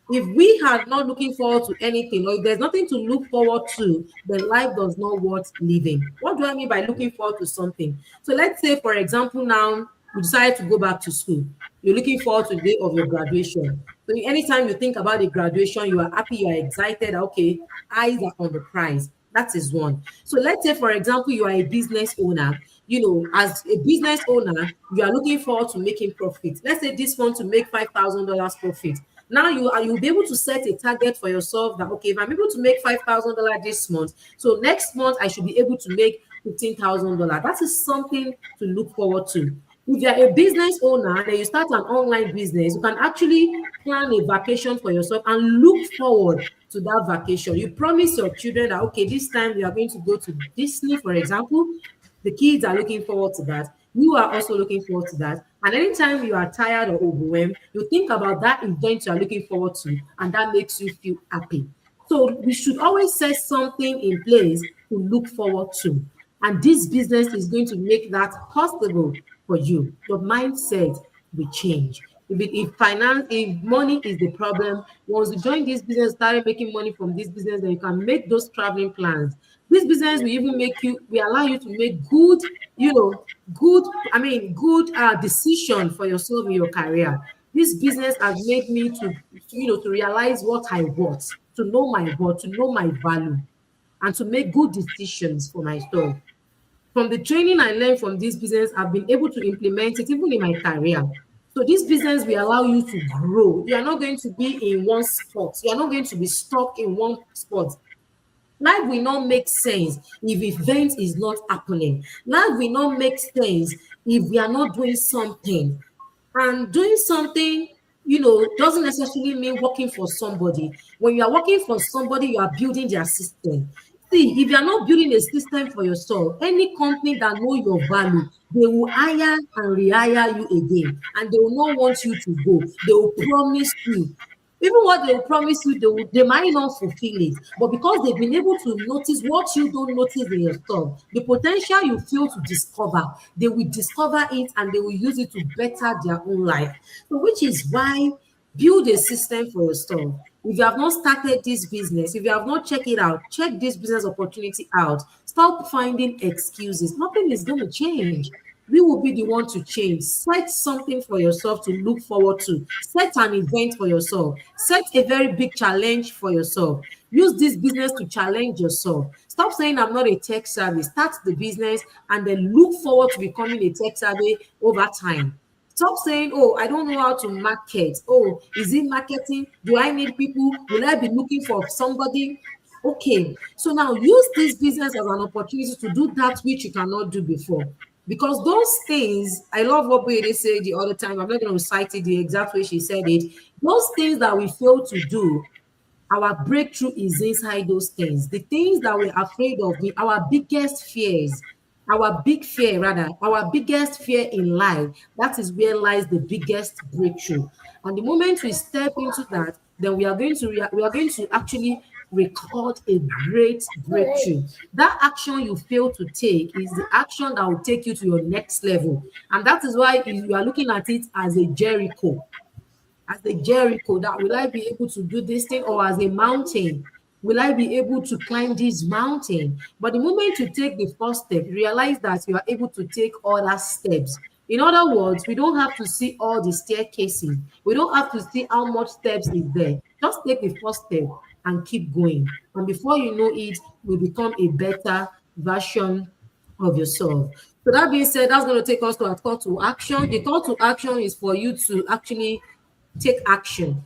If we are not looking forward to anything, or if there's nothing to look forward to, then life does not worth living. What do I mean by looking forward to something? So let's say, for example, now you decide to go back to school. You're looking forward to the day of your graduation. So anytime you think about the graduation, you are happy, you are excited. Okay, eyes are on the prize. That is one. So let's say, for example, you are a business owner. You know, as a business owner, you are looking forward to making profit. Let's say this month to make $5,000 profit. Now you'll be able to set a target for yourself that, okay, if I'm able to make $5,000 this month, so next month I should be able to make $15,000. That is something to look forward to. If you're a business owner and you start an online business, you can actually plan a vacation for yourself and look forward to that vacation. You promise your children that, okay, this time we are going to go to Disney, for example. The kids are looking forward to that. You are also looking forward to that. And anytime you are tired or overwhelmed, you think about that event you are looking forward to, and that makes you feel happy. So we should always set something in place to look forward to. And this business is going to make that possible for you. Your mindset will change. If money is the problem, once you join this business, start making money from this business, then you can make those traveling plans. This business will even will allow you to make good, good decision for yourself in your career. This business has made me to realize what I want, to know my worth, to know my value, and to make good decisions for myself. From the training I learned from this business, I've been able to implement it even in my career. So this business will allow you to grow. You are not going to be in one spot. You are not going to be stuck in one spot. Life will not make sense if event is not happening. Life will not make sense if we are not doing something. And doing something, doesn't necessarily mean working for somebody. When you are working for somebody, you are building their system. See, if you are not building a system for yourself, any company that know your value, they will hire and rehire you again, and they will not want you to go. They will promise you. Even what they will promise you, they might not fulfill it. But because they've been able to notice what you don't notice in yourself, the potential you fail to discover, they will discover it and they will use it to better their own life. So which is why build a system for yourself. If you have not started this business, if you have not checked it out, check this business opportunity out. Stop finding excuses. Nothing is going to change. We will be the one to change. Set something for yourself to look forward to. Set an event for yourself. Set a very big challenge for yourself. Use this business to challenge yourself. Stop saying I'm not a tech savvy. Start the business and then look forward to becoming a tech savvy over time. Stop saying, oh, I don't know how to market. Oh, is it marketing? Do I need people? Will I be looking for somebody? Okay, so now use this business as an opportunity to do that which you cannot do before. Because those things, I love what Boyede said the other time. I'm not going to cite it the exact way she said it. Those things that we fail to do, our breakthrough is inside those things. The things that we're afraid of, our biggest fears, our biggest fear in life, that is where lies the biggest breakthrough. And the moment we step into that, then we are going to actually record a great breakthrough. That action you fail to take is the action that will take you to your next level. And that is why you are looking at it as a Jericho. As a Jericho, that will I be able to do this thing, or as a mountain? Will I be able to climb this mountain? But the moment you take the first step, realize that you are able to take other steps. In other words, we don't have to see all the staircases. We don't have to see how much steps is there. Just take the first step and keep going. And before you know it, you become a better version of yourself. So that being said, that's going to take us to a call to action. The call to action is for you to actually take action.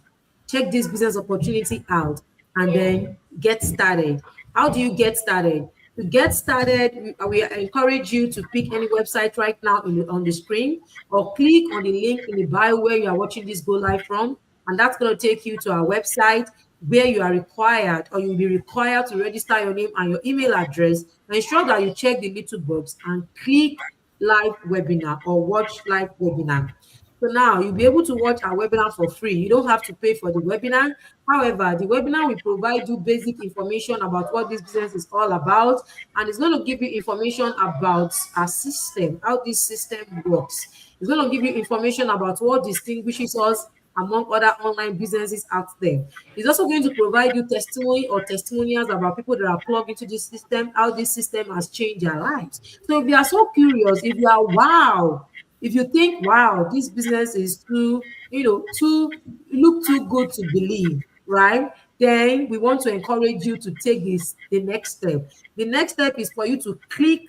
Check this business opportunity out and then get started. How do you get started? To get started, we encourage you to pick any website right now on the screen, or click on the link in the bio where you are watching this go live from, and that's going to take you to our website where you are required, or you'll be required to register your name and your email address. Ensure that you check the little box and click live webinar or watch live webinar. So now you'll be able to watch our webinar for free. You don't have to pay for the webinar. However, the webinar will provide you basic information about what this business is all about, and it's going to give you information about our system, how this system works. It's going to give you information about what distinguishes us among other online businesses out there. It's also going to provide you testimony or testimonials about people that are plugged into this system, how this system has changed their lives. So if you are so curious, if you are wow, if you think wow, this business is too, too look too good to believe, right? Then we want to encourage you to take the next step. The next step is for you to click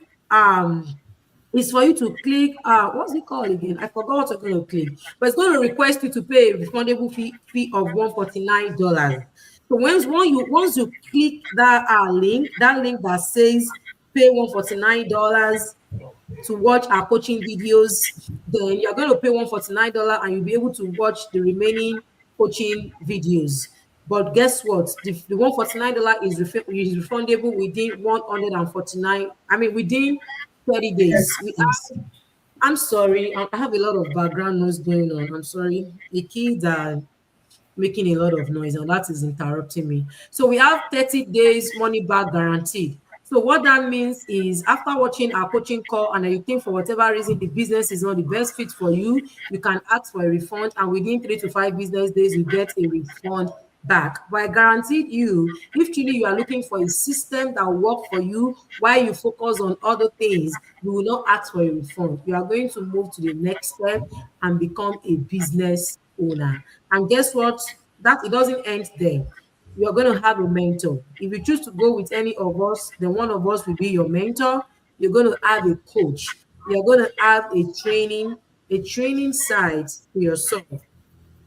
what's it called again? I forgot what I'm going to click, but it's going to request you to pay a refundable fee of $149. So once you click that link, that says pay $149 to watch our coaching videos, then you're going to pay $149 and you'll be able to watch the remaining coaching videos. But guess what? The $149 is refundable within 149. I mean, within 30 days. I'm sorry. I have a lot of background noise going on. I'm sorry. The kids are making a lot of noise and that is interrupting me. So we have 30 days money back guaranteed. So what that means is after watching our coaching call and you think for whatever reason the business is not the best fit for you, you can ask for a refund and within 3 to 5 business days you get a refund back. But I guaranteed you, if truly you are looking for a system that will work for you while you focus on other things, you will not ask for a refund. You are going to move to the next step and become a business owner. And guess what? That it doesn't end there. You're going to have a mentor. If you choose to go with any of us, then one of us will be your mentor. You're going to have a coach. You're going to have a training site for yourself,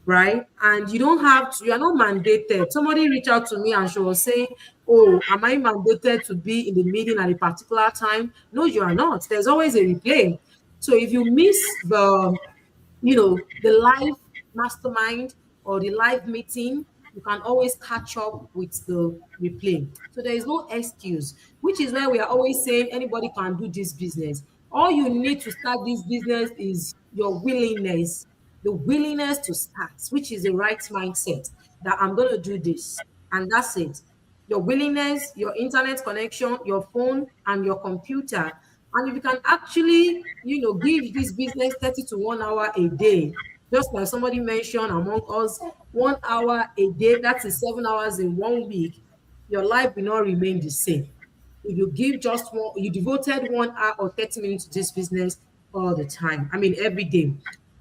right? And you don't have to, you are not mandated. Somebody reached out to me and she was saying, oh, am I mandated to be in the meeting at a particular time? No, you are not. There's always a replay. So if you miss the live mastermind or the live meeting, you can always catch up with the replay. So there is no excuse, which is why we are always saying anybody can do this business. All you need to start this business is your willingness, the willingness to start, which is the right mindset that I'm going to do this. And that's it. Your willingness, your internet connection, your phone, and your computer. And if you can actually, give this business 30 to 1 hour a day, just like somebody mentioned among us, 1 hour a day, that is 7 hours in 1 week, your life will not remain the same. If you give just one, you devoted 1 hour or 30 minutes to this business all the time. I mean, every day,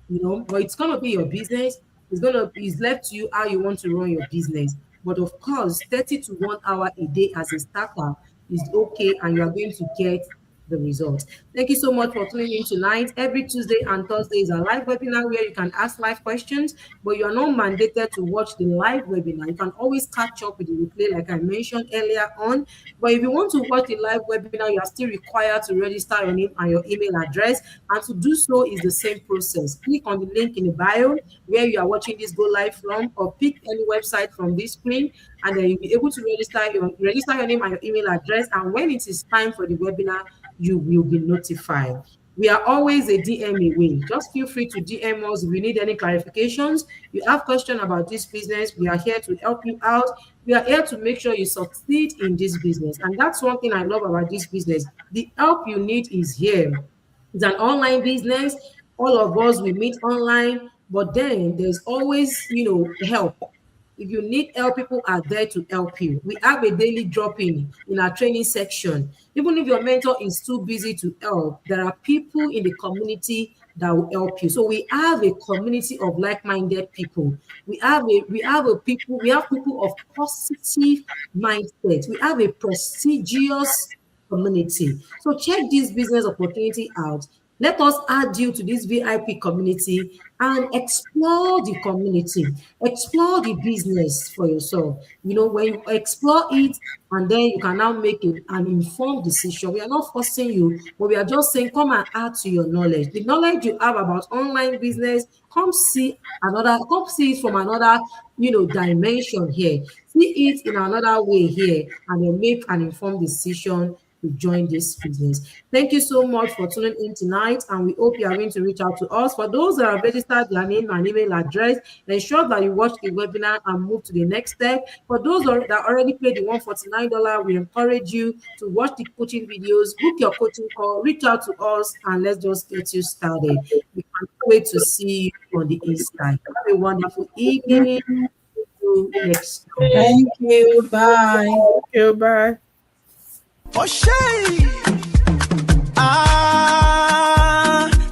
but it's going to be your business. It's left to you how you want to run your business. But of course, 30 to 1 hour a day as a starter is okay, and you are going to get the results. Thank you so much for tuning in tonight. Every Tuesday and Thursday is a live webinar where you can ask live questions, but you are not mandated to watch the live webinar. You can always catch up with the replay, like I mentioned earlier on. But if you want to watch the live webinar, you are still required to register your name and your email address. And to do so is the same process. Click on the link in the bio where you are watching this go live from, or pick any website from this screen, and then you'll be able to register your name and your email address. And when it is time for the webinar, you will be notified. We are always a DM away. Just feel free to DM us if you need any clarifications. You have questions about this business, we are here to help you out. We are here to make sure you succeed in this business. And that's one thing I love about this business. The help you need is here. It's an online business. All of us, we meet online, but then there's always, help. If you need help, people are there to help you. We have a daily drop-in our training section. Even if your mentor is too busy to help, there are people in the community that will help you. So we have a community of like-minded people. We have people of positive mindset. We have a prestigious community. So check this business opportunity out. Let us add you to this VIP community and explore the community, explore the business for yourself. When you explore it, and then you can now make an informed decision. We are not forcing you, but we are just saying, come and add to your knowledge. The knowledge you have about online business, come see it from another, dimension here. See it in another way here, and then make an informed decision to join this business. Thank you so much for tuning in tonight, and we hope you are going to reach out to us. For those that have registered their name and email address, ensure that you watch the webinar and move to the next step. For those that already paid the $149, we encourage you to watch the coaching videos, book your coaching call, reach out to us, and let's just get you started. We can wait to see you on the inside. Have a wonderful evening. See you next time. Thank you. Bye. Okay, bye. O'Shea.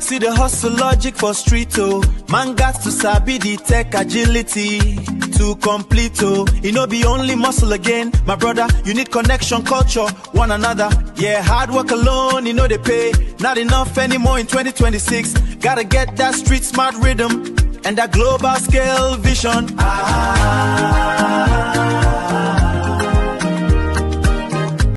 See the hustle logic for street, oh. Man got to sabi the tech agility to complete, oh. It no be only muscle again, my brother. You need connection, culture, one another. Yeah, hard work alone, you know they pay. Not enough anymore in 2026. Gotta get that street smart rhythm and that global scale vision.